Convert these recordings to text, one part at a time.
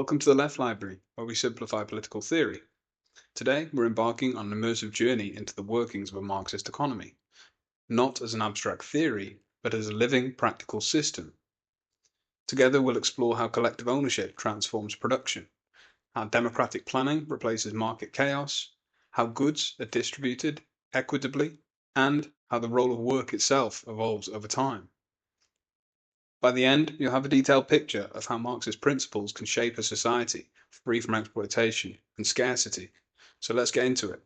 Welcome to the Left Library, where we simplify political theory. Today, we're embarking on an immersive journey into the workings of a Marxist economy, not as an abstract theory, but as a living, practical system. Together, we'll explore how collective ownership transforms production, how democratic planning replaces market chaos, how goods are distributed equitably, and how the role of work itself evolves over time. By the end, you'll have a detailed picture of how Marxist principles can shape a society free from exploitation and scarcity. So let's get into it.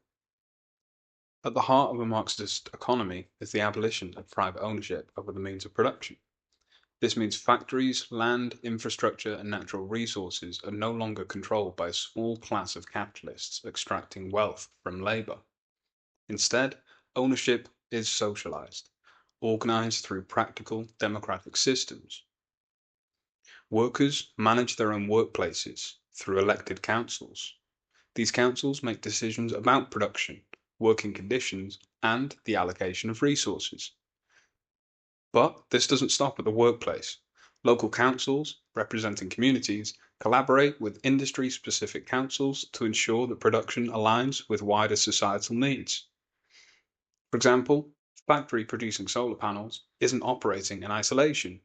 At the heart of a Marxist economy is the abolition of private ownership over the means of production. This means factories, land, infrastructure, and natural resources are no longer controlled by a small class of capitalists extracting wealth from labor. Instead, ownership is socialized, organized through practical democratic systems. Workers manage their own workplaces through elected councils. These councils make decisions about production, working conditions, and the allocation of resources. But this doesn't stop at the workplace. Local councils, representing communities, collaborate with industry-specific councils to ensure that production aligns with wider societal needs. For example, a factory producing solar panels isn't operating in isolation.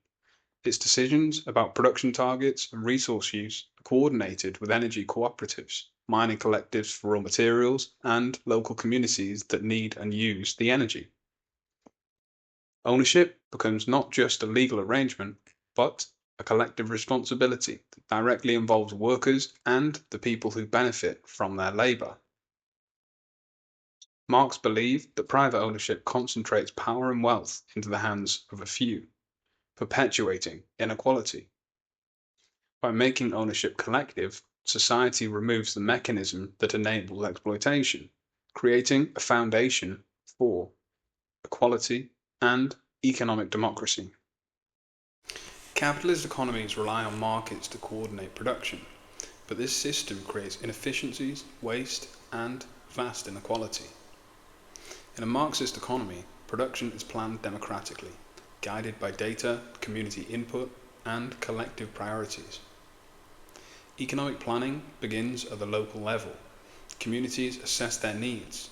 Its decisions about production targets and resource use are coordinated with energy cooperatives, mining collectives for raw materials, and local communities that need and use the energy. Ownership becomes not just a legal arrangement, but a collective responsibility that directly involves workers and the people who benefit from their labor. Marx believed that private ownership concentrates power and wealth into the hands of a few, perpetuating inequality. By making ownership collective, society removes the mechanism that enables exploitation, creating a foundation for equality and economic democracy. Capitalist economies rely on markets to coordinate production, but this system creates inefficiencies, waste, and vast inequality. In a Marxist economy, production is planned democratically, guided by data, community input, and collective priorities. Economic planning begins at the local level. Communities assess their needs,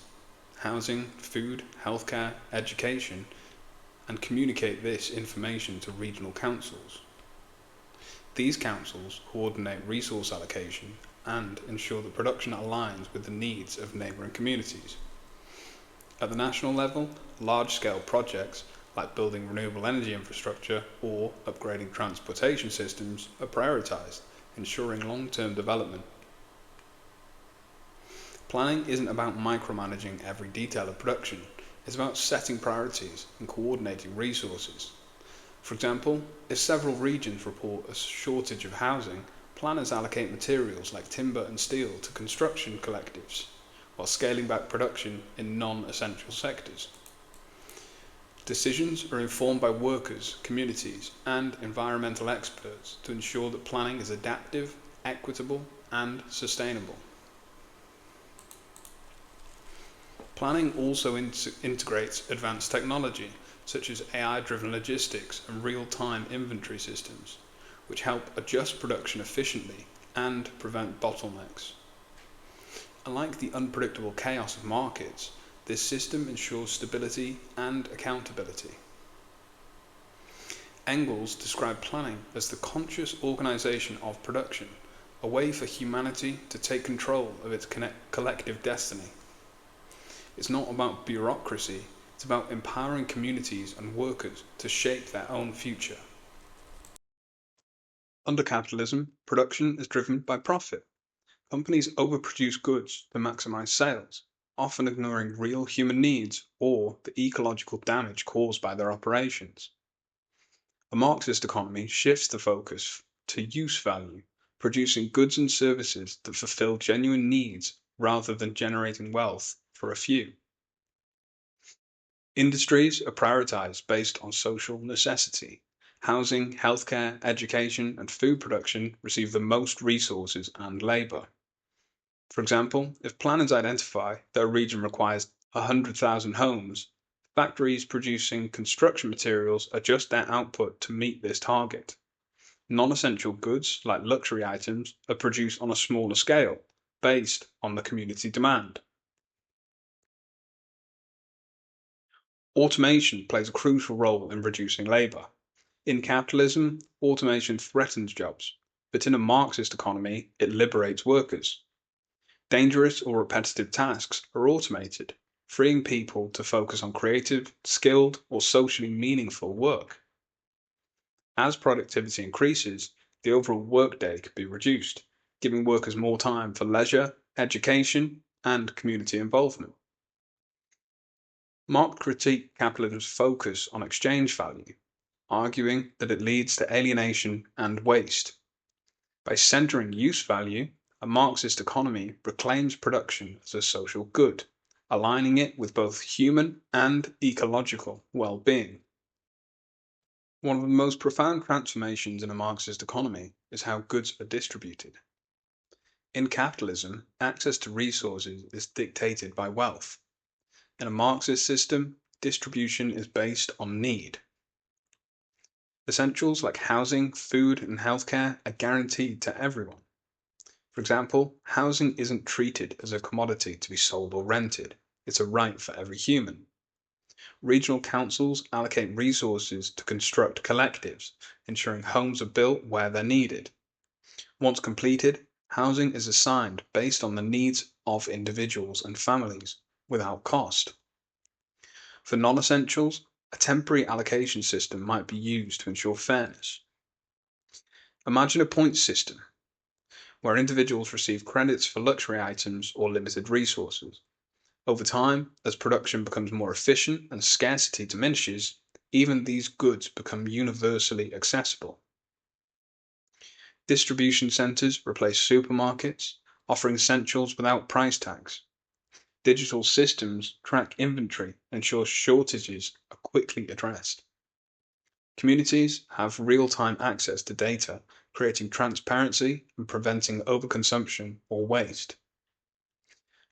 housing, food, healthcare, education, and communicate this information to regional councils. These councils coordinate resource allocation and ensure that production aligns with the needs of neighbouring communities. At the national level, large-scale projects like building renewable energy infrastructure or upgrading transportation systems are prioritised, ensuring long-term development. Planning isn't about micromanaging every detail of production, it's about setting priorities and coordinating resources. For example, if several regions report a shortage of housing, planners allocate materials like timber and steel to construction collectives, while scaling back production in non-essential sectors. Decisions are informed by workers, communities, and environmental experts to ensure that planning is adaptive, equitable, and sustainable. Planning also integrates advanced technology, such as AI-driven logistics and real-time inventory systems, which help adjust production efficiently and prevent bottlenecks. Unlike the unpredictable chaos of markets, this system ensures stability and accountability. Engels described planning as the conscious organization of production, a way for humanity to take control of its collective destiny. It's not about bureaucracy, it's about empowering communities and workers to shape their own future. Under capitalism, production is driven by profit. Companies overproduce goods to maximize sales, often ignoring real human needs or the ecological damage caused by their operations. A Marxist economy shifts the focus to use value, producing goods and services that fulfill genuine needs rather than generating wealth for a few. Industries are prioritized based on social necessity. Housing, healthcare, education, and food production receive the most resources and labor. For example, if planners identify that a region requires 100,000 homes, factories producing construction materials adjust their output to meet this target. Non-essential goods, like luxury items, are produced on a smaller scale, based on the community demand. Automation plays a crucial role in reducing labour. In capitalism, automation threatens jobs, but in a Marxist economy, it liberates workers. Dangerous or repetitive tasks are automated, freeing people to focus on creative, skilled, or socially meaningful work. As productivity increases, the overall workday could be reduced, giving workers more time for leisure, education, and community involvement. Marx critiqued capitalism's focus on exchange value, arguing that it leads to alienation and waste. By centering use value, a Marxist economy proclaims production as a social good, aligning it with both human and ecological well-being. One of the most profound transformations in a Marxist economy is how goods are distributed. In capitalism, access to resources is dictated by wealth. In a Marxist system, distribution is based on need. Essentials like housing, food, and healthcare are guaranteed to everyone. For example, housing isn't treated as a commodity to be sold or rented, it's a right for every human. Regional councils allocate resources to construct collectives, ensuring homes are built where they're needed. Once completed, housing is assigned based on the needs of individuals and families, without cost. For non-essentials, a temporary allocation system might be used to ensure fairness. Imagine a points system, where individuals receive credits for luxury items or limited resources. Over time, as production becomes more efficient and scarcity diminishes, even these goods become universally accessible. Distribution centers replace supermarkets, offering essentials without price tags. Digital systems track inventory and ensure shortages are quickly addressed. Communities have real-time access to data, creating transparency and preventing overconsumption or waste.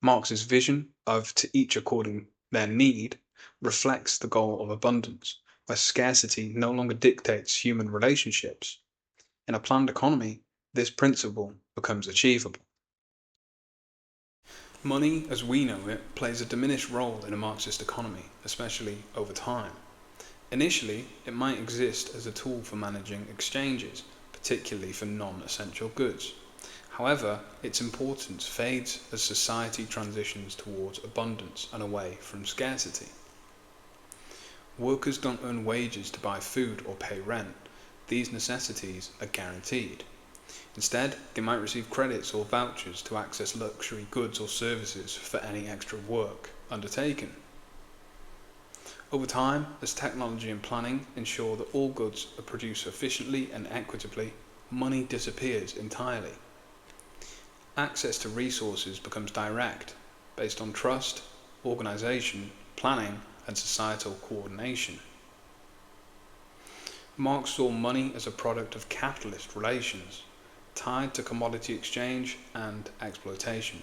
Marx's vision of to each according their need reflects the goal of abundance, where scarcity no longer dictates human relationships. In a planned economy, this principle becomes achievable. Money, as we know it, plays a diminished role in a Marxist economy, especially over time. Initially, it might exist as a tool for managing exchanges, particularly for non-essential goods. However, its importance fades as society transitions towards abundance and away from scarcity. Workers don't earn wages to buy food or pay rent. These necessities are guaranteed. Instead, they might receive credits or vouchers to access luxury goods or services for any extra work undertaken. Over time, as technology and planning ensure that all goods are produced efficiently and equitably, money disappears entirely. Access to resources becomes direct, based on trust, organisation, planning, and societal coordination. Marx saw money as a product of capitalist relations, tied to commodity exchange and exploitation.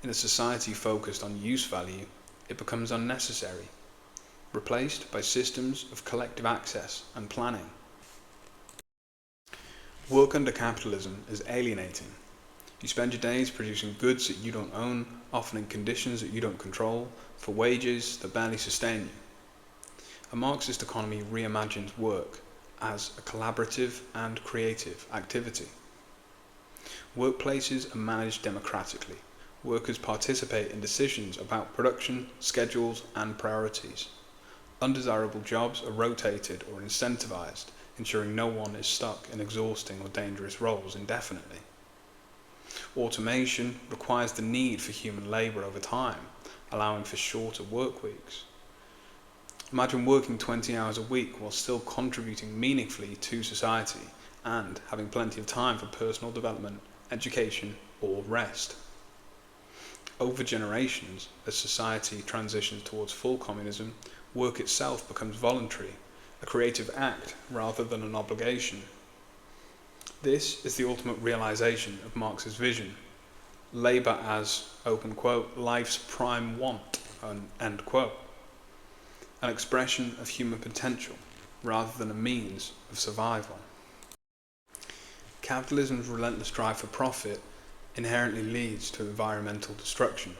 In a society focused on use value, it becomes unnecessary, replaced by systems of collective access and planning. Work under capitalism is alienating. You spend your days producing goods that you don't own, often in conditions that you don't control, for wages that barely sustain you. A Marxist economy reimagines work as a collaborative and creative activity. Workplaces are managed democratically. Workers participate in decisions about production, schedules, and priorities. Undesirable jobs are rotated or incentivized, ensuring no one is stuck in exhausting or dangerous roles indefinitely. Automation requires the need for human labour over time, allowing for shorter work weeks. Imagine working 20 hours a week while still contributing meaningfully to society and having plenty of time for personal development, education, or rest. Over generations, as society transitions towards full communism, work itself becomes voluntary, a creative act rather than an obligation. This is the ultimate realization of Marx's vision. Labour as, open quote, life's prime want, end quote. An expression of human potential rather than a means of survival. Capitalism's relentless drive for profit inherently leads to environmental destruction.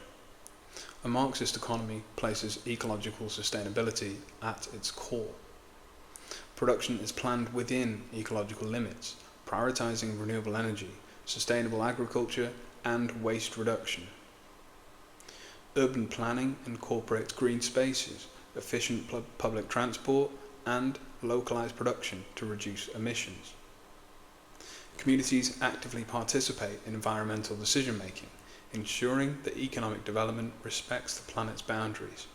A Marxist economy places ecological sustainability at its core. Production is planned within ecological limits, prioritizing renewable energy, sustainable agriculture, and waste reduction. Urban planning incorporates green spaces, efficient public transport, and localized production to reduce emissions. Communities actively participate in environmental decision-making, ensuring that economic development respects the planet's boundaries.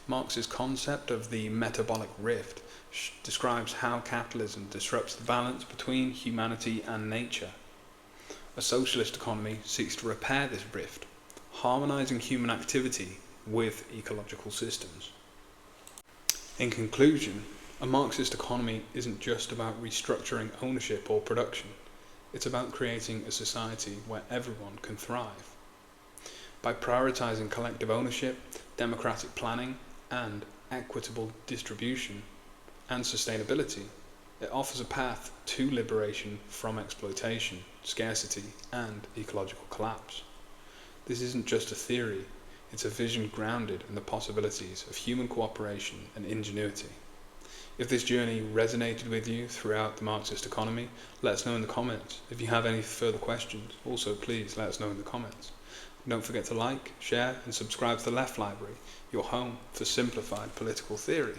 Marx's concept of the metabolic rift describes how capitalism disrupts the balance between humanity and nature. A socialist economy seeks to repair this rift, harmonizing human activity with ecological systems. In conclusion, a Marxist economy isn't just about restructuring ownership or production. It's about creating a society where everyone can thrive. By prioritizing collective ownership, democratic planning, and equitable distribution and sustainability, it offers a path to liberation from exploitation, scarcity, and ecological collapse. This isn't just a theory, it's a vision grounded in the possibilities of human cooperation and ingenuity. If this journey resonated with you throughout the Marxist economy, let us know in the comments. If you have any further questions, also please let us know in the comments. Don't forget to like, share, and subscribe to the Left Library, your home for simplified political theory.